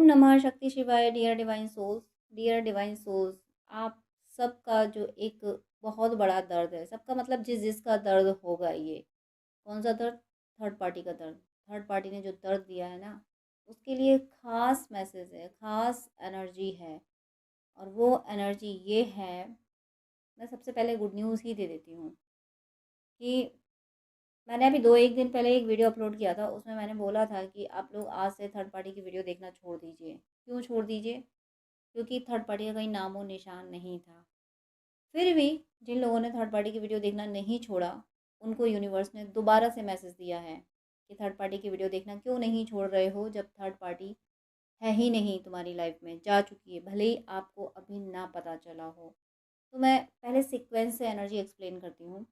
नमः शक्ति शिवाय। Dear divine souls, dear divine souls, आप सबका जो एक बहुत बड़ा दर्द है, सबका मतलब जिसका दर्द होगा, ये कौन सा दर्द? थर्ड पार्टी का दर्द। थर्ड पार्टी ने जो दर्द दिया है ना, उसके लिए खास मैसेज है, खास एनर्जी है। और वो एनर्जी ये है, मैं सबसे पहले गुड न्यूज़ ही दे देती हूँ कि मैंने अभी 2-1 दिन पहले एक वीडियो अपलोड किया था। उसमें मैंने बोला था कि आप लोग आज से थर्ड पार्टी की वीडियो देखना छोड़ दीजिए। क्यों छोड़ दीजिए? क्योंकि थर्ड पार्टी का कहीं नामो निशान नहीं था। फिर भी जिन लोगों ने थर्ड पार्टी की वीडियो देखना नहीं छोड़ा, उनको यूनिवर्स ने दोबारा से मैसेज दिया है कि थर्ड पार्टी की वीडियो देखना क्यों नहीं छोड़ रहे हो, जब थर्ड पार्टी है ही नहीं तुम्हारी लाइफ में, जा चुकी है, भले ही आपको अभी ना पता चला हो। तो मैं पहले सीक्वेंस से एनर्जी एक्सप्लेन करती हूँ।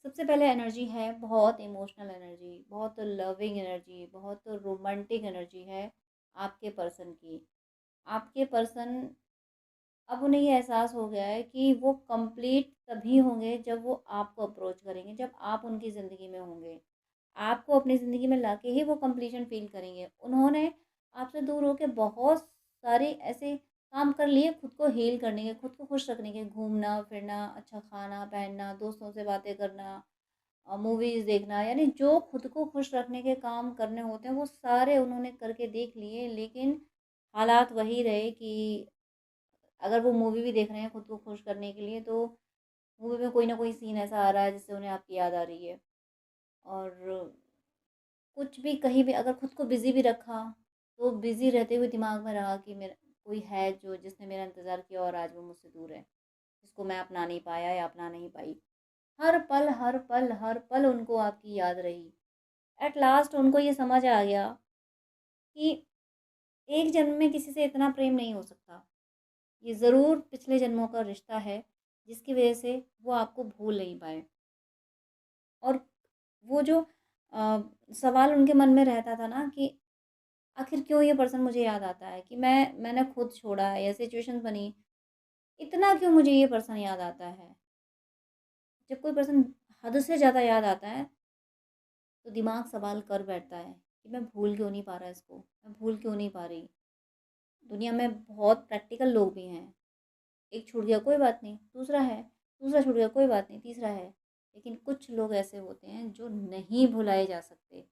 सबसे पहले एनर्जी है बहुत इमोशनल एनर्जी, बहुत लविंग एनर्जी, बहुत रोमांटिक एनर्जी है आपके पर्सन की। आपके पर्सन, अब उन्हें ये एहसास हो गया है कि वो कंप्लीट तभी होंगे जब वो आपको अप्रोच करेंगे, जब आप उनकी ज़िंदगी में होंगे। आपको अपनी ज़िंदगी में लाके ही वो कंप्लीशन फ़ील करेंगे। उन्होंने आपसे दूर होके बहुत सारे ऐसे काम कर लिए खुद को हील करने के, खुद को खुश रखने के, घूमना-फिरना, अच्छा खाना-पहनना, दोस्तों से बातें करना, मूवीज़ देखना, यानी जो खुद को खुश रखने के काम करने होते हैं, वो सारे उन्होंने करके देख लिए। लेकिन हालात वही रहे कि अगर वो मूवी भी देख रहे हैं खुद को खुश करने के लिए, तो मूवी में कोई ना कोई सीन ऐसा आ रहा है जिससे उन्हें आपकी याद आ रही है। और कुछ भी कहीं भी अगर खुद को बिज़ी भी रखा, तो बिज़ी रहते हुए दिमाग में रहा कि मेरा कोई है जो जिसने मेरा इंतज़ार किया और आज वो मुझसे दूर है, जिसको मैं अपना नहीं पाया या अपना नहीं पाई। हर पल हर पल हर पल उनको आपकी याद रही। एट लास्ट उनको ये समझ आ गया कि एक जन्म में किसी से इतना प्रेम नहीं हो सकता। ये ज़रूर पिछले जन्मों का रिश्ता है, जिसकी वजह से वो आपको भूल नहीं पाए। और वो जो सवाल उनके मन में रहता था ना कि आखिर क्यों ये पर्सन मुझे याद आता है, कि मैंने खुद छोड़ा है या सिचुएशंस बनी, इतना क्यों मुझे ये पर्सन याद आता है। जब कोई पर्सन हद से ज़्यादा याद आता है, तो दिमाग सवाल कर बैठता है कि मैं भूल क्यों नहीं पा रहा इसको, मैं भूल क्यों नहीं पा रही। दुनिया में बहुत प्रैक्टिकल लोग भी हैं। एक छूट गया कोई बात नहीं, दूसरा है, दूसरा छूट गया कोई बात नहीं, तीसरा है। लेकिन कुछ लोग ऐसे होते हैं जो नहीं भुलाए जा सकते।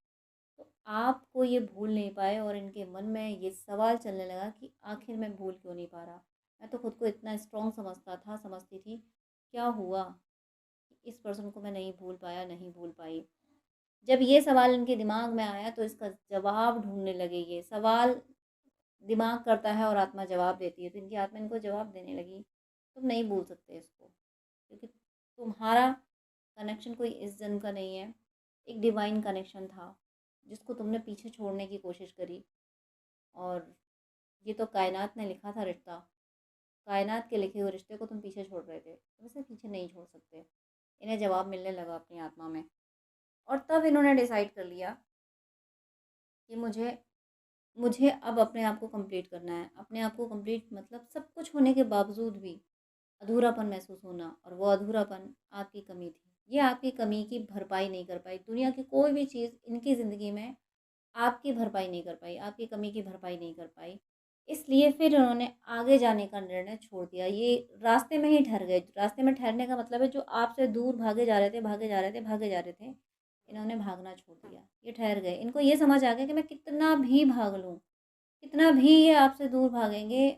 तो आपको ये भूल नहीं पाए और इनके मन में ये सवाल चलने लगा कि आखिर मैं भूल क्यों नहीं पा रहा। मैं तो खुद को इतना स्ट्रॉन्ग समझता था, समझती थी, क्या हुआ कि इस पर्सन को मैं नहीं भूल पाया, नहीं भूल पाई। जब ये सवाल इनके दिमाग में आया, तो इसका जवाब ढूंढने लगे। ये सवाल दिमाग करता है और आत्मा जवाब देती है, तो इनकी आत्मा इनको जवाब देने लगी, तुम नहीं भूल सकते इसको, क्योंकि तुम्हारा कनेक्शन कोई इस जन्म का नहीं है। एक डिवाइन कनेक्शन था जिसको तुमने पीछे छोड़ने की कोशिश करी। और ये तो कायनात ने लिखा था रिश्ता, कायनात के लिखे हुए रिश्ते को तुम पीछे छोड़ रहे थे, तुम इसे पीछे नहीं छोड़ सकते। इन्हें जवाब मिलने लगा अपनी आत्मा में। और तब इन्होंने डिसाइड कर लिया कि मुझे मुझे अब अपने आप को कंप्लीट करना है। अपने आप को कंप्लीट मतलब सब कुछ होने के बावजूद भी अधूरापन महसूस होना, और वो अधूरापन आपकी कमी थी। ये आपकी कमी की भरपाई नहीं कर पाई। दुनिया की कोई भी चीज़ इनकी ज़िंदगी में आपकी भरपाई नहीं कर पाई, आपकी कमी की भरपाई नहीं कर पाई। इसलिए फिर उन्होंने आगे जाने का निर्णय छोड़ दिया। ये रास्ते में ही ठहर गए। रास्ते में ठहरने का मतलब है जो आपसे दूर भागे जा रहे थे, भागे जा रहे थे, भागे जा रहे थे, इन्होंने भागना छोड़ दिया। ये ठहर गए। इनको ये समझ आ गया कि मैं कितना भी भाग लूँ, कितना भी ये आपसे दूर भागेंगे,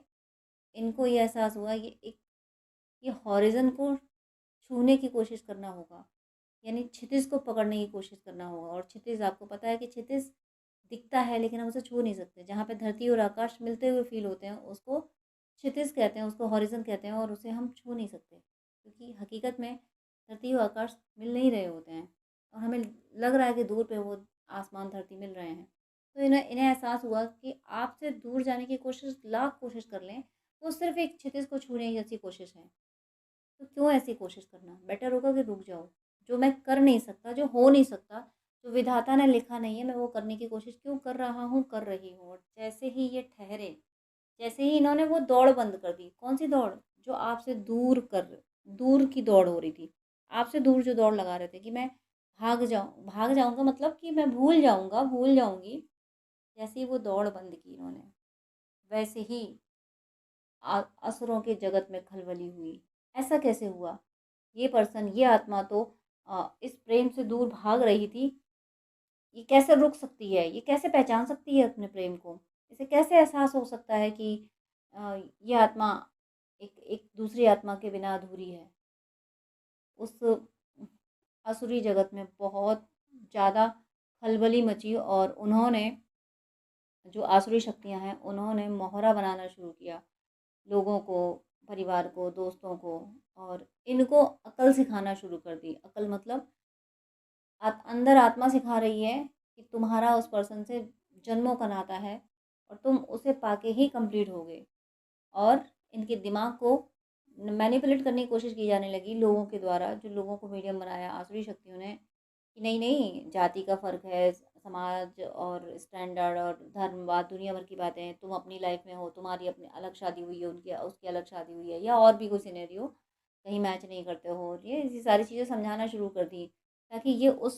इनको ये एहसास हुआ ये हॉरिज़न को छूने की कोशिश करना होगा। यानी क्षितिज को पकड़ने की कोशिश करना होगा। और क्षितिज, आपको पता है कि क्षितिज दिखता है लेकिन हम उसे छू नहीं सकते। जहाँ पे धरती और आकाश मिलते हुए फ़ील होते हैं, उसको क्षितिज कहते हैं, उसको हॉरिज़न कहते हैं, और उसे हम छू नहीं सकते। क्योंकि हकीकत में धरती और आकाश मिल नहीं रहे होते हैं, और हमें लग रहा है कि दूर पे वो आसमान धरती मिल रहे हैं। तो इन्हें इन्हें एहसास हुआ कि आपसे दूर जाने की कोशिश लाख कोशिश कर लें, वो सिर्फ़ एक क्षितिज को छूने जैसी कोशिश है। तो क्यों ऐसी कोशिश करना? बेटर होगा कि रुक जाओ। जो मैं कर नहीं सकता, जो हो नहीं सकता, जो विधाता ने लिखा नहीं है, मैं वो करने की कोशिश क्यों कर रहा हूँ, कर रही हूँ। और जैसे ही ये ठहरे, जैसे ही इन्होंने वो दौड़ बंद कर दी। कौन-सी दौड़? जो आपसे दूर की दौड़ हो रही थी। आपसे दूर जो दौड़ लगा रहे थे कि मैं भाग जाऊँगा, मतलब कि मैं भूल जाऊँगा, भूल जाऊँगी। जैसे ही वो दौड़ बंद की इन्होंने, वैसे ही असुरों के जगत में खलबली हुई। ऐसा कैसे हुआ? ये पर्सन, ये आत्मा तो इस प्रेम से दूर भाग रही थी। ये कैसे रुक सकती है? ये कैसे पहचान सकती है अपने प्रेम को? इसे कैसे एहसास हो सकता है कि ये आत्मा एक एक दूसरी आत्मा के बिना अधूरी है? उस असुरी जगत में बहुत ज़्यादा खलबली मची और उन्होंने, जो आसुरी शक्तियाँ हैं, उन्होंने मोहरा बनाना शुरू किया लोगों को, परिवार को, दोस्तों को, और इनको अकल सिखाना शुरू कर दी। अकल मतलब अंदर आत्मा सिखा रही है कि तुम्हारा उस पर्सन से जन्मों का नाता है और तुम उसे पाके ही कंप्लीट होगे। और इनके दिमाग को मैनिपुलेट करने की कोशिश की जाने लगी लोगों के द्वारा, जो लोगों को मीडियम बनाया आसुरी शक्तियों ने, कि नहीं नहीं, जाति का फ़र्क है, समाज और स्टैंडर्ड और धर्मवाद, दुनिया भर की बातें, तुम अपनी लाइफ में हो, तुम्हारी अपनी अलग शादी हुई है, उनकी उसकी अलग शादी हुई है, या और भी कोई सिनेरियो कहीं मैच नहीं करते हो, ये ऐसी सारी चीज़ें समझाना शुरू कर दी, ताकि ये उस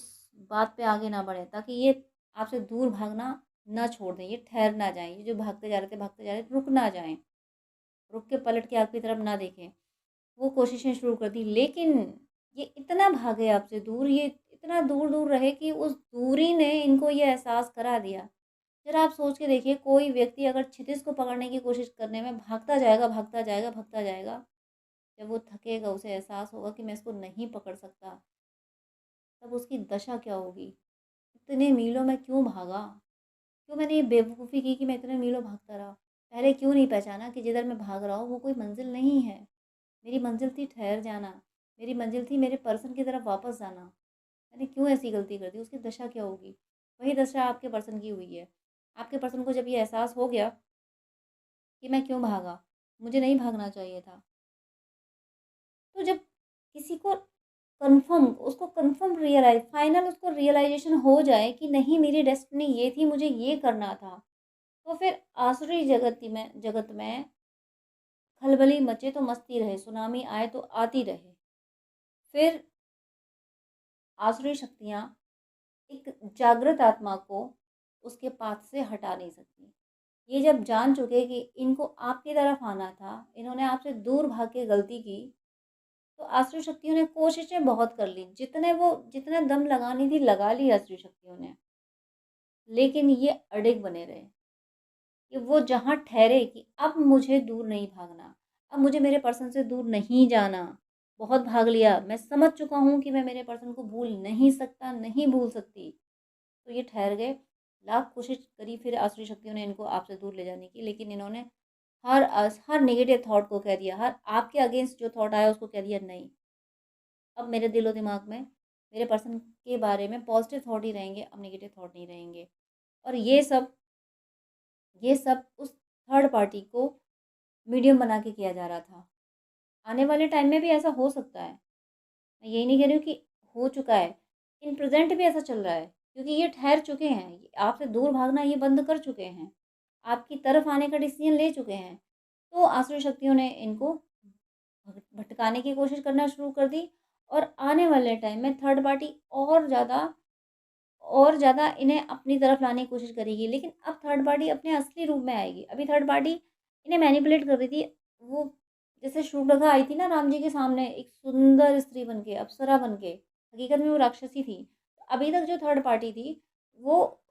बात पे आगे ना बढ़े, ताकि ये आपसे दूर भागना ना छोड़ दें, ये ठहर ना जाएं, ये जो भागते जा रहे थे, रुक ना जाएं, रुक के पलट के आपकी तरफ ना देखें। वो कोशिशें शुरू कर दी, लेकिन ये इतना भागे आपसे दूर, ये इतना दूर दूर रहे कि उस दूरी ने इनको ये एहसास करा दिया। ज़रा आप सोच के देखिए, कोई व्यक्ति अगर क्षितिज को पकड़ने की कोशिश करने में भागता जाएगा, भागता जाएगा, भागता जाएगा, जब वो थकेगा, उसे एहसास होगा कि मैं इसको नहीं पकड़ सकता, तब उसकी दशा क्या होगी? इतने मीलों में क्यों भागा? क्यों मैंने ये बेवकूफ़ी की कि मैं इतने मीलों भागता रहा? पहले क्यों नहीं पहचाना कि जिधर मैं भाग रहा हूँ वो कोई मंजिल नहीं है। मेरी मंजिल थी ठहर जाना, मेरी मंजिल थी मेरे पर्सन की तरफ वापस जाना। मैंने क्यों ऐसी गलती कर दी? उसकी दशा क्या होगी? वही दशा आपके पर्सन की हुई है। आपके पर्सन को जब ये एहसास हो गया कि मैं क्यों भागा, मुझे नहीं भागना चाहिए था, तो जब किसी को कन्फर्म फाइनल उसको रियलाइजेशन हो जाए कि नहीं, मेरी डेस्टिनी ये थी, मुझे ये करना था, तो फिर आसुरी जगत में खलबली मचे तो मस्ती रहे, सुनामी आए तो आती रहे। फिर आसुरी शक्तियाँ एक जागृत आत्मा को उसके पाथ से हटा नहीं सकती। ये जब जान चुके कि इनको आपकी तरफ आना था, इन्होंने आपसे दूर भाग के गलती की, तो आसुरी शक्तियों ने कोशिशें बहुत कर ली। जितने दम लगानी थी लगा ली आसुरी शक्तियों ने, लेकिन ये अडिग बने रहे कि वो जहाँ ठहरे कि अब मुझे दूर नहीं भागना, अब मुझे मेरे पर्सन से दूर नहीं जाना। बहुत भाग लिया, मैं समझ चुका हूँ कि मैं मेरे पर्सन को भूल नहीं सकता, नहीं भूल सकती। तो ये ठहर गए। लाख कोशिश करी फिर आसुरी शक्तियों ने इनको आपसे दूर ले जाने की, लेकिन इन्होंने हर नेगेटिव थॉट को कह दिया, हर आपके अगेंस्ट जो थॉट आया उसको कह दिया नहीं, अब मेरे दिलो दिमाग में मेरे पर्सन के बारे में पॉजिटिव थॉट ही रहेंगे, अब नेगेटिव थॉट नहीं रहेंगे। और ये सब उस थर्ड पार्टी को मीडियम बना के किया जा रहा था। आने वाले टाइम में भी ऐसा हो सकता है। मैं यही नहीं कह रही हूँ कि हो चुका है। इन प्रेज़ेंट भी ऐसा चल रहा है, क्योंकि ये ठहर चुके हैं। ये आपसे दूर भागना ये बंद कर चुके हैं। आपकी तरफ आने का डिसीज़न ले चुके हैं। तो आसुरी शक्तियों ने इनको भटकाने की कोशिश करना शुरू कर दी, और आने वाले टाइम में थर्ड पार्टी और ज़्यादा इन्हें अपनी तरफ लाने की कोशिश करेगी। लेकिन अब थर्ड पार्टी अपने असली रूप में आएगी। अभी थर्ड पार्टी इन्हें मैनिपुलेट कर रही थी। वो जैसे शूर्पणखा आई थी ना राम जी के सामने एक सुंदर स्त्री बन के, अप्सरा बन के, हकीकत में वो राक्षसी थी। अभी तक जो थर्ड पार्टी थी वो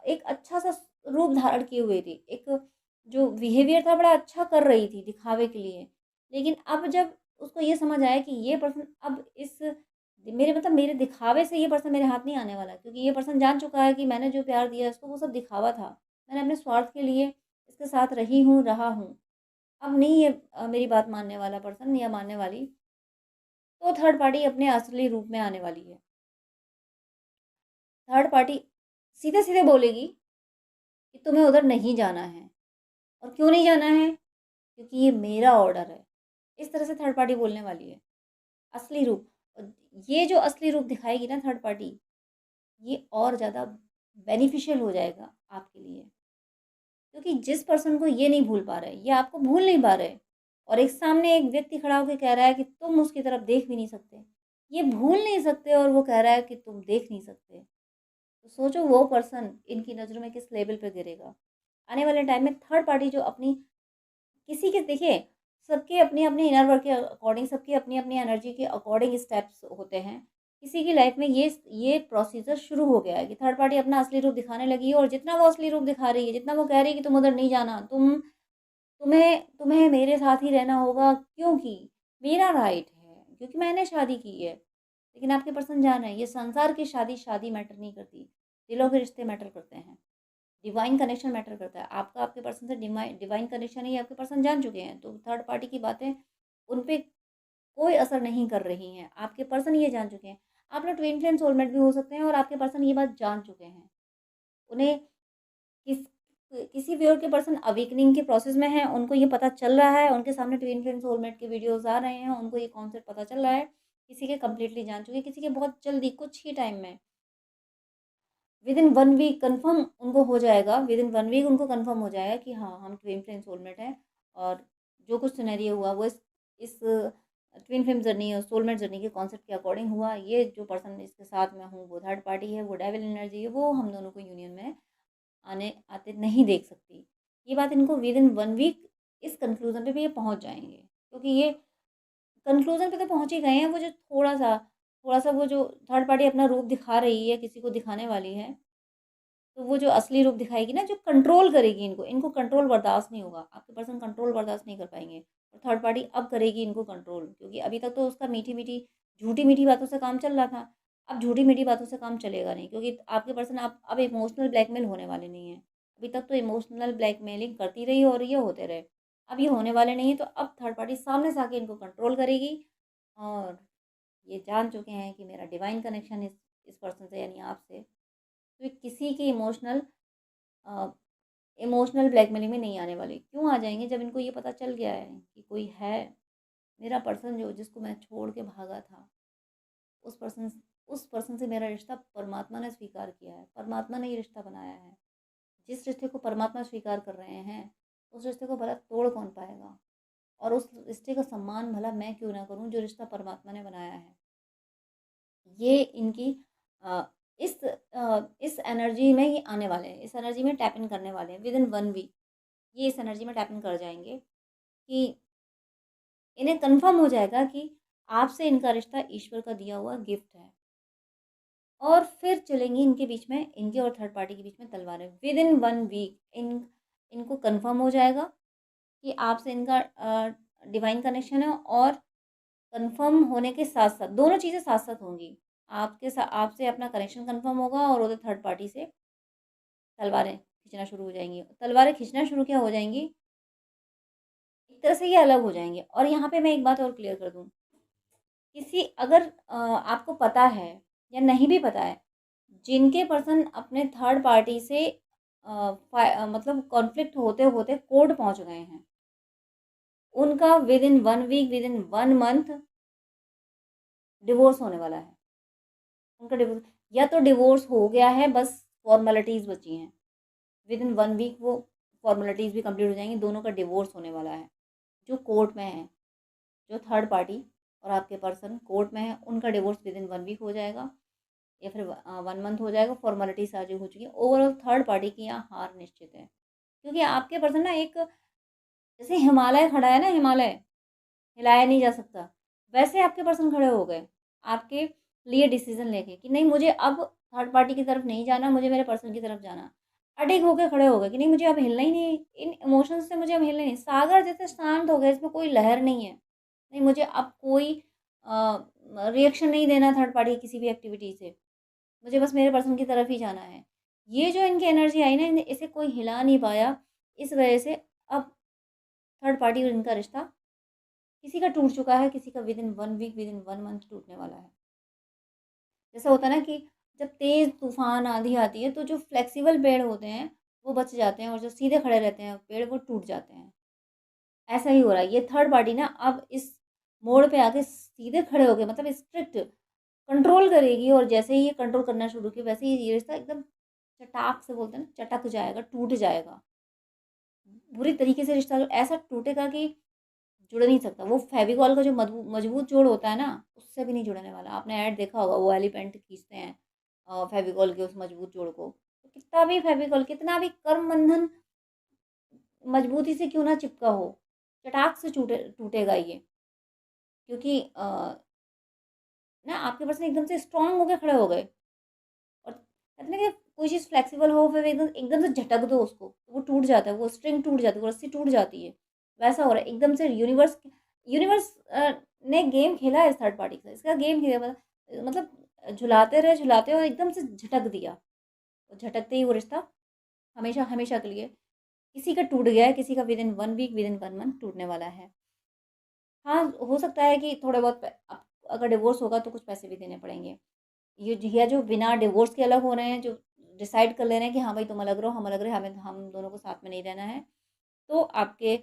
एक अच्छा-सा रूप धारण किए हुए थी। एक जो बिहेवियर था बड़ा अच्छा कर रही थी दिखावे के लिए। लेकिन अब जब उसको ये समझ आया कि ये पर्सन अब इस मेरे दिखावे से ये पर्सन मेरे हाथ नहीं आने वाला, क्योंकि ये पर्सन जान चुका है कि मैंने जो प्यार दिया इसको वो सब दिखावा था। मैंने अपने स्वार्थ के लिए इसके साथ रही हूँ, रहा हूँ। अब नहीं ये मेरी बात मानने वाला पर्सन या मानने वाली, तो थर्ड पार्टी अपने असली रूप में आने वाली है। थर्ड पार्टी सीधे-सीधे बोलेगी कि तुम्हें उधर नहीं जाना है। और क्यों नहीं जाना है? क्योंकि ये मेरा ऑर्डर है। इस तरह से थर्ड पार्टी बोलने वाली है। असली रूप, ये जो असली रूप दिखाएगी ना थर्ड पार्टी, ये और ज़्यादा बेनिफिशियल हो जाएगा आपके लिए। क्योंकि जिस पर्सन को ये नहीं भूल पा रहे, ये आपको भूल नहीं पा रहे, और एक सामने एक व्यक्ति खड़ा होके कह रहा है कि तुम उसकी तरफ देख भी नहीं सकते। ये भूल नहीं सकते और वो कह रहा है कि तुम देख नहीं सकते। तो सोचो वो पर्सन इनकी नज़रों में किस लेवल पे गिरेगा। आने वाले टाइम में थर्ड पार्टी जो अपनी किसी के देखिए सबके अपने अपने इनर वर्क के अकॉर्डिंग, सबकी अपनी अपनी एनर्जी के अकॉर्डिंग स्टेप्स होते हैं। किसी की लाइफ में ये प्रोसीजर शुरू हो गया है कि थर्ड पार्टी अपना असली रूप दिखाने लगी है, और जितना वो असली रूप दिखा रही है, जितना वो कह रही है कि तुम उधर नहीं जाना, तुम्हें मेरे साथ ही रहना होगा, क्योंकि मेरा राइट है, क्योंकि मैंने शादी की है। लेकिन आपके पर्सन जान रहे हैं, ये संसार की शादी मैटर नहीं करती, दिलों के रिश्ते मैटर करते हैं, डिवाइन कनेक्शन मैटर करता है। आपका आपके पर्सन से डिवाइन कनेक्शन ही आपके पर्सन जान चुके हैं, तो थर्ड पार्टी की बातें उन पे कोई असर नहीं कर रही हैं। आपके पर्सन ये जान चुके हैं। आप लोग ट्विन फ्लेम सोलमेट भी हो सकते हैं, और आपके पर्सन ये बात जान चुके हैं। उन्हें किस किसी भी और के पर्सन अवेकनिंग के प्रोसेस में हैं, उनको ये पता चल रहा है, उनके सामने ट्विन फ्लेम सोलमेट के वीडियोज़ आ रहे हैं, उनको ये कॉन्सेप्ट पता चल रहा है। किसी के कंप्लीटली जान चुके हैं, किसी के बहुत जल्दी कुछ ही टाइम में विद इन 1 वीक कन्फर्म उनको हो जाएगा, विद इन 1 वीक उनको कन्फर्म हो जाएगा कि हाँ, हम ट्विन फ्लेम सोलमेट हैं। और जो कुछ सिनेरियो हुआ वो इस ट्विन फ्लेम जर्नी और सोलमेट जर्नी के कॉन्सेप्ट के अकॉर्डिंग हुआ। ये जो पर्सन इसके साथ में हूँ वो थर्ड पार्टी है, वो डेविल एनर्जी है, वो हम दोनों को यूनियन में आने आते नहीं देख सकती। ये बात इनको विद इन 1 वीक इस कंक्लूज़न पे भी ये पहुँच जाएँगे, क्योंकि ये कंक्लूज़न पे तो पहुँच ही गए हैं। वो जो थोड़ा-सा वो जो थर्ड पार्टी अपना रूप दिखा रही है, किसी को दिखाने वाली है, तो वो जो असली रूप दिखाएगी ना, जो कंट्रोल करेगी इनको, इनको कंट्रोल बर्दाश्त नहीं होगा। आपके पर्सन कंट्रोल बर्दाश्त नहीं कर पाएँगे, और थर्ड पार्टी अब करेगी इनको कंट्रोल, क्योंकि अभी तक तो उसका मीठी-मीठी, झूठी-मीठी बातों से काम चल रहा था। अब झूठी-मीठी बातों से काम चलेगा नहीं, क्योंकि आपके पर्सन अब इमोशनल ब्लैकमेल होने वाले नहीं हैं। अभी तक तो इमोशनल ब्लैकमेलिंग करती रही और ये होते रहे। अब ये होने वाले नहीं हैं, तो अब थर्ड पार्टी सामने से आके इनको कंट्रोल करेगी। और ये जान चुके हैं कि मेरा डिवाइन कनेक्शन इस पर्सन से, यानी आपसे, तो ये किसी की इमोशनल ब्लैकमेलिंग में नहीं आने वाली। क्यों आ जाएँगे, जब इनको ये पता चल गया है कि कोई है, मेरा पर्सन जो जिसको मैं छोड़ के भागा था, उस पर्सन उस पर्सन से मेरा रिश्ता परमात्मा ने स्वीकार किया है। परमात्मा ने ये रिश्ता बनाया है। जिस रिश्ते को परमात्मा स्वीकार कर रहे हैं, उस रिश्ते को भला तोड़ कौन पाएगा? और उस रिश्ते का सम्मान भला मैं क्यों ना करूँ, जो रिश्ता परमात्मा ने बनाया है। ये इनकी अ, इस एनर्जी में ये आने वाले हैं, इस एनर्जी में टैप इन करने वाले हैं विद इन 1 वीक। ये इस एनर्जी में टैप इन कर जाएँगे कि इन्हें कन्फर्म हो जाएगा कि आपसे इनका रिश्ता ईश्वर का दिया हुआ गिफ्ट है। और फिर चलेंगी इनके बीच में, इनके और थर्ड पार्टी के बीच में तलवारें। विद इन 1 वीक इनको कन्फर्म हो जाएगा कि आपसे इनका डिवाइन कनेक्शन है, और कन्फर्म होने के साथ-साथ दोनों चीज़ें साथ-साथ होंगी। आपसे अपना कनेक्शन कन्फर्म होगा, और उधर थर्ड पार्टी से तलवारें खींचना शुरू हो जाएँगी। तलवारें खींचना शुरू क्या हो जाएँगी, एक तरह से ये अलग हो जाएँगे। और यहाँ पे मैं एक बात और क्लियर कर दूँ, अगर आपको पता है या नहीं भी पता है, जिनके पर्सन अपने थर्ड पार्टी से मतलब कॉन्फ्लिक्ट होते-होते कोर्ट पहुँच गए हैं, उनका within 1 week, within 1 month divorce होने वाला है। उनका डिवोर्स, या तो डिवोर्स हो गया है, बस फॉर्मेलिटीज़ बची हैं। विद इन 1 वीक वो फॉर्मेलिटीज़ भी कंप्लीट हो जाएँगी, दोनों का डिवोर्स होने वाला है। जो कोर्ट में हैं, जो थर्ड पार्टी और आपके पर्सन कोर्ट में हैं, उनका डिवोर्स विद इन 1 वीक हो जाएगा, या फिर 1 मंथ हो जाएगा। फॉर्मेलिटी सारी हो चुकी है। ओवरऑल थर्ड पार्टी की यहाँ हार निश्चित है। क्योंकि आपके पर्सन ना, एक जैसे हिमालय खड़ा है ना, हिमालय हिलाया नहीं जा सकता, वैसे आपके पर्सन खड़े हो गए, आपके लिए डिसीज़न लेके कि नहीं, मुझे अब थर्ड पार्टी की तरफ नहीं जाना, मुझे मेरे पर्सन की तरफ जाना। अडिग होके खड़े हो गए कि नहीं, मुझे अब हिलना ही नहीं, इन इमोशंस से मुझे अब हिलना ही नहीं। सागर जैसे शांत हो गए, इसमें कोई लहर नहीं है। नहीं, मुझे अब कोई रिएक्शन नहीं देना थर्ड पार्टी की किसी भी एक्टिविटी से। मुझे बस मेरे पर्सन की तरफ ही जाना है। ये जो इनकी एनर्जी आई ना, इसे कोई हिला नहीं पाया। इस वजह से अब थर्ड पार्टी और इनका रिश्ता, किसी का टूट चुका है, किसी का within 1 week, within 1 month टूटने वाला है। जैसा होता है ना कि जब तेज़ तूफ़ान आँधी आती है, तो जो फ्लेक्सिबल पेड़ होते हैं, वो बच जाते हैं, और जो सीधे खड़े रहते हैं पेड़, वो टूट जाते हैं। ऐसा ही हो रहा है। ये थर्ड पार्टी ना अब इस मोड़ पे आके सीधे खड़े हो गए, मतलब स्ट्रिक्ट कंट्रोल करेगी, और जैसे ही ये कंट्रोल करना शुरू किया, वैसे ही ये रिश्ता एकदम चटाक से, बोलते हैं ना, चटक जाएगा, टूट जाएगा। बुरी तरीके से रिश्ता जो ऐसा टूटेगा कि जुड़ नहीं सकता। वो फेविकॉल का जो मजबूत जोड़ होता है ना, उससे भी नहीं जुड़ने वाला। आपने ऐड देखा होगा, वो एलिफेंट खींचते हैं फेविकॉल के उस मजबूत जोड़ को। तो कितना भी फेविकॉल, कितना भी कर्म बंधन मजबूती से क्यों ना चिपका हो, चटाक से टूटेगा ये। क्योंकि ना आपके पर्सन एकदम से स्ट्रांग होके खड़े हो गए, और कहते हैं ना कि कोई चीज़ फ्लेक्सिबल हो फिर एकदम एकदम से झटक दो उसको, तो वो टूट जाता है, वो स्ट्रिंग टूट जाती है, वो रस्सी टूट जाती है। वैसा हो रहा है एकदम से। यूनिवर्स यूनिवर्स ने गेम खेला है इस थर्ड पार्टी का, इसका गेम खेला मतलब झुलाते और एकदम से झटक दिया। और झटकते ही वो रिश्ता हमेशा हमेशा के लिए किसी का टूट गया है, किसी का within 1 week, within 1 month टूटने वाला है। हाँ, हो सकता है कि थोड़े बहुत अब अगर डिवोर्स होगा तो कुछ पैसे भी देने पड़ेंगे। ये या जो बिना डिवोर्स के अलग हो रहे हैं, जो डिसाइड कर ले रहे हैं कि हाँ भाई तुम अलग रहो, हम अलग रहे, हमें हम दोनों को साथ में नहीं रहना है, तो आपके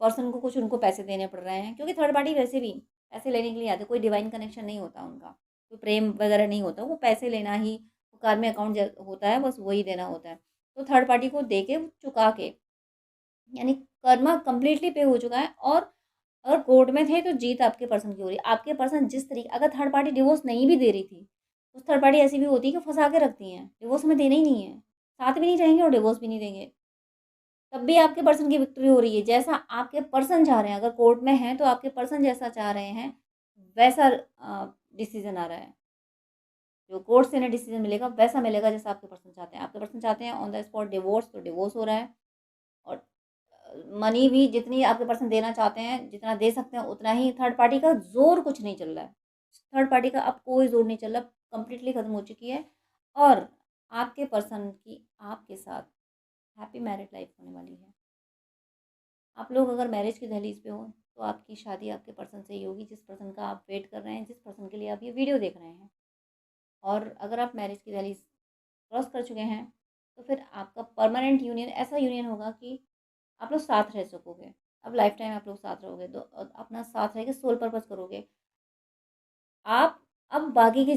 पर्सन को कुछ उनको पैसे देने पड़ रहे हैं। क्योंकि थर्ड पार्टी वैसे भी पैसे लेने के लिए आते, कोई डिवाइन कनेक्शन नहीं होता उनका, कोई प्रेम वगैरह नहीं होता, वो पैसे लेना ही, कार में अकाउंट होता है, बस वही देना होता है। तो थर्ड पार्टी को दे के चुका के, यानी कर्मा कंप्लीटली पे हो चुका है। और अगर कोर्ट में थे तो जीत आपके पर्सन की हो रही है। आपके पर्सन जिस तरीके, अगर थर्ड पार्टी डिवोर्स नहीं भी दे रही थी, तो थर्ड पार्टी ऐसी भी होती है कि फंसा के रखती हैं, डिवोर्स हमें देना ही नहीं है, साथ भी नहीं रहेंगे और डिवोर्स भी नहीं देंगे, तब भी आपके पर्सन की विक्ट्री हो रही है। जैसा आपके पर्सन चाह रहे हैं, अगर कोर्ट में है तो आपके पर्सन जैसा चाह रहे हैं वैसा डिसीजन आ रहा है। जो कोर्ट से इन्हें डिसीजन मिलेगा वैसा मिलेगा जैसा आपके पर्सन चाहते हैं। आपके पर्सन चाहते हैं ऑन द स्पॉट डिवोर्स, तो डिवोर्स हो रहा है। और मनी भी जितनी आपके पर्सन देना चाहते हैं, जितना दे सकते हैं उतना ही। थर्ड पार्टी का ज़ोर कुछ नहीं चल रहा है, थर्ड पार्टी का अब कोई ज़ोर नहीं चल रहा, कंप्लीटली ख़त्म हो चुकी है। और आपके पर्सन की आपके साथ हैप्पी मैरिड लाइफ होने वाली है। आप लोग अगर मैरिज की दहलीज पे हो तो आपकी शादी आपके पर्सन से ही होगी, जिस पर्सन का आप वेट कर रहे हैं, जिस पर्सन के लिए आप ये वीडियो देख रहे हैं। और अगर आप मैरिज की दहलीज क्रॉस कर चुके हैं तो फिर आपका परमानेंट यूनियन ऐसा यूनियन होगा कि आप लोग साथ रह सकोगे। अब लाइफ टाइम आप लोग साथ रहोगे, तो अपना साथ रह के सोल पर्पस करोगे। आप अब बाकी का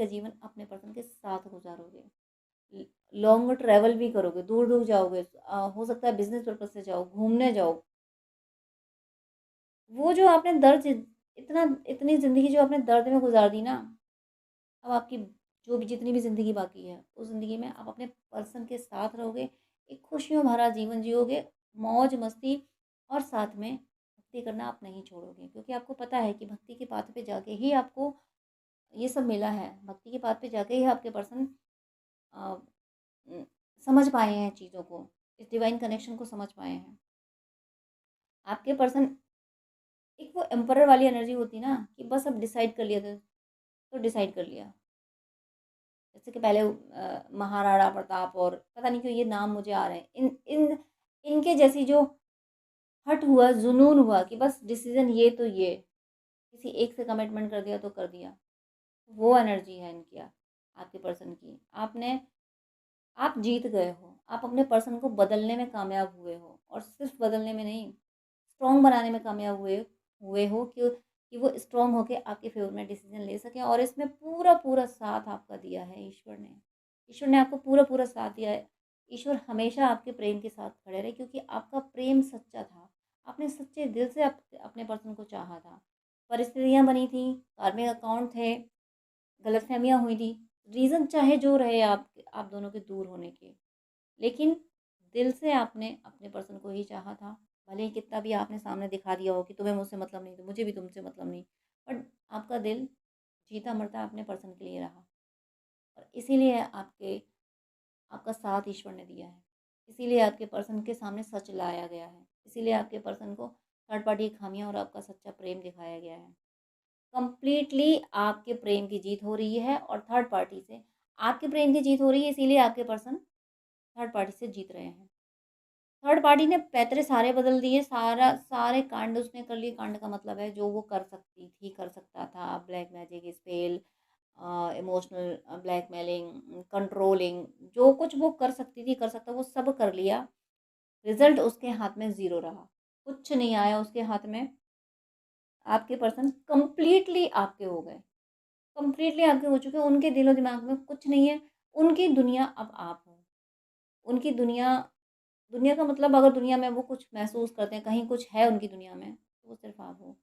जीवन अपने पर्सन के साथ गुजारोगे। लॉन्ग ट्रैवल भी करोगे, दूर दूर जाओगे, हो सकता है बिजनेस पर्पज से जाओ, घूमने जाओ। वो जो आपने दर्द, इतना इतनी ज़िंदगी जो आपने दर्द में गुजार दी ना, अब आपकी जो भी जितनी भी ज़िंदगी बाकी है उस ज़िंदगी में आप अपने पर्सन के साथ रहोगे, एक खुशियों भरा जीवन जियोगे, मौज मस्ती। और साथ में भक्ति करना आप नहीं छोड़ोगे, क्योंकि आपको पता है कि भक्ति के पाथ पे जाके ही आपको ये सब मिला है। भक्ति के पाथ पे जाके ही आपके पर्सन समझ पाए हैं चीज़ों को, इस डिवाइन कनेक्शन को समझ पाए हैं। आपके पर्सन एक वो एम्परर वाली एनर्जी होती ना, कि बस अब डिसाइड कर लिया था तो डिसाइड कर लिया। जैसे कि पहले महाराणा प्रताप, और पता नहीं क्यों ये नाम मुझे आ रहे हैं, इन इन इनके जैसी जो हट हुआ, जुनून हुआ कि बस डिसीजन ये तो ये, किसी एक से कमिटमेंट कर दिया तो कर दिया। वो एनर्जी है इनकी, आपके पर्सन की। आप जीत गए हो, आप अपने पर्सन को बदलने में कामयाब हुए हो, और सिर्फ बदलने में नहीं, स्ट्रॉन्ग बनाने में कामयाब हुए हुए हो कि वो स्ट्रॉन्ग होके आपके फेवर में डिसीजन ले सकें। और इसमें पूरा पूरा साथ आपका दिया है ईश्वर ने। ईश्वर ने आपको पूरा पूरा साथ दिया है। ईश्वर हमेशा आपके प्रेम के साथ खड़े रहे, क्योंकि आपका प्रेम सच्चा था। आपने सच्चे दिल से अपने पर्सन को चाहा था। परिस्थितियाँ बनी थी, कार्मिक अकाउंट थे, गलतफहमियाँ हुई थी, रीज़न चाहे जो रहे आप दोनों के दूर होने के, लेकिन दिल से आपने अपने पर्सन को ही चाहा था। भले ही कितना भी आपने सामने दिखा दिया हो कि तुम्हें मुझसे मतलब नहीं, तो मुझे भी तुमसे मतलब नहीं, बट आपका दिल जीता मरता अपने पर्सन के लिए रहा। और इसीलिए आपका साथ ईश्वर ने दिया है। इसीलिए आपके पर्सन के सामने सच लाया गया है। इसीलिए आपके पर्सन को थर्ड पार्टी की खामियां और आपका सच्चा प्रेम दिखाया गया है। कंप्लीटली आपके प्रेम की जीत हो रही है, और थर्ड पार्टी से आपके प्रेम की जीत हो रही है, इसीलिए आपके पर्सन थर्ड पार्टी से जीत रहे हैं। थर्ड पार्टी ने पैतरे सारे बदल दिए, सारे कांड उसने कर लिए। कांड का मतलब है जो वो कर सकती थी, कर सकता था। Black magic, spell, emotional blackmailing, controlling, जो कुछ वो कर सकती थी, कर सकता, वो सब कर लिया। रिजल्ट उसके हाथ में ज़ीरो रहा, कुछ नहीं आया उसके हाथ में। आपके पर्सन कंप्लीटली आपके हो गए, कंप्लीटली आपके हो चुके हैं। उनके दिलो दिमाग में कुछ नहीं है, उनकी दुनिया अब आप हो। उनकी दुनिया, दुनिया का मतलब अगर दुनिया में वो कुछ महसूस करते हैं, कहीं कुछ है उनकी दुनिया में, तो वो सिर्फ आप हो।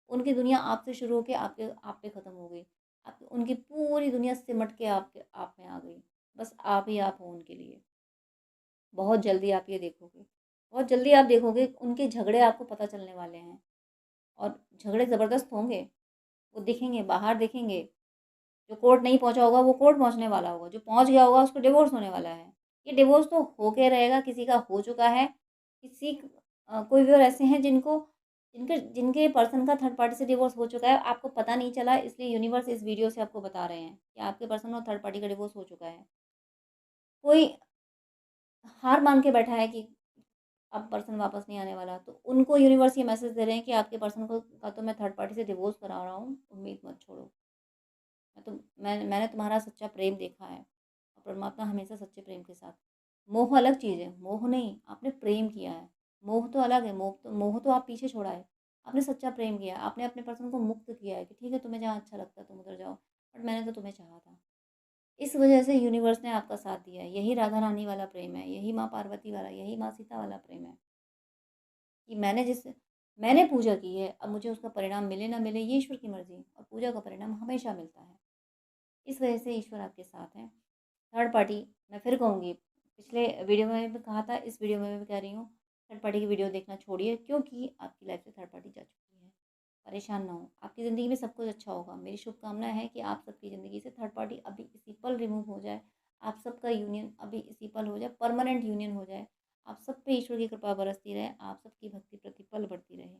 उनकी दुनिया आपसे शुरू होके आप पे ख़त्म हो गई। आप उनकी पूरी दुनिया सिमट के आप में आ गई। बस आप ही आप हो उनके लिए। बहुत जल्दी आप ये देखोगे, बहुत जल्दी आप देखोगे उनके झगड़े आपको पता चलने वाले हैं, और झगड़े ज़बरदस्त होंगे, वो दिखेंगे, बाहर दिखेंगे। जो कोर्ट नहीं पहुँचा होगा वो कोर्ट पहुँचने वाला होगा, जो पहुँच गया होगा उसको डिवोर्स होने वाला है। ये डिवोर्स तो होके रहेगा, किसी का हो चुका है, कोई भी और ऐसे हैं जिनके पर्सन का थर्ड पार्टी से डिवोर्स हो चुका है, आपको पता नहीं चला, इसलिए यूनिवर्स इस वीडियो से आपको बता रहे हैं कि आपके पर्सन और थर्ड पार्टी का डिवोर्स हो चुका है। कोई हार मान के बैठा है कि अब पर्सन वापस नहीं आने वाला, तो उनको यूनिवर्स ये मैसेज दे रहे हैं कि आपके पर्सन को का तो मैं थर्ड पार्टी से डिवोर्स करा रहा हूँ, उम्मीद मत छोड़ो। मैंने तुम्हारा सच्चा प्रेम देखा है, और परमात्मा हमेशा सच्चे प्रेम के साथ। मोह अलग चीज़ है, मोह नहीं, आपने प्रेम किया है। मोह तो अलग है, मोह तो आप पीछे छोड़ा है। आपने सच्चा प्रेम किया है, आपने अपने पर्सन को मुक्त किया है कि ठीक है, तुम्हें जहाँ अच्छा लगता है तुम उधर जाओ, बट मैंने तो तुम्हें चाहा था। इस वजह से यूनिवर्स ने आपका साथ दिया है। यही राधा रानी वाला प्रेम है, यही माँ पार्वती वाला, यही माँ सीता वाला प्रेम है कि मैंने पूजा की है, अब मुझे उसका परिणाम मिले ना मिले ये ईश्वर की मर्ज़ी, और पूजा का परिणाम हमेशा मिलता है। इस वजह से ईश्वर आपके साथ है। थर्ड पार्टी, मैं फिर कहूँगी, पिछले वीडियो में भी कहा था, इस वीडियो में भी कह रही हूँ, थर्ड पार्टी की वीडियो देखना छोड़िए, क्योंकि आपकी लाइफ से थर्ड पार्टी जा चुकी है। परेशान ना हो, आपकी ज़िंदगी में सब कुछ अच्छा होगा। मेरी शुभकामनाएँ है कि आप सबकी ज़िंदगी से थर्ड पार्टी अभी इसी पल रिमूव हो जाए, आप सबका यूनियन अभी इसी पल हो जाए, परमानेंट यूनियन हो जाए। आप सब पे ईश्वर की कृपा बरसती रहे, आप सबकी भक्ति प्रतिपल बढ़ती रहे।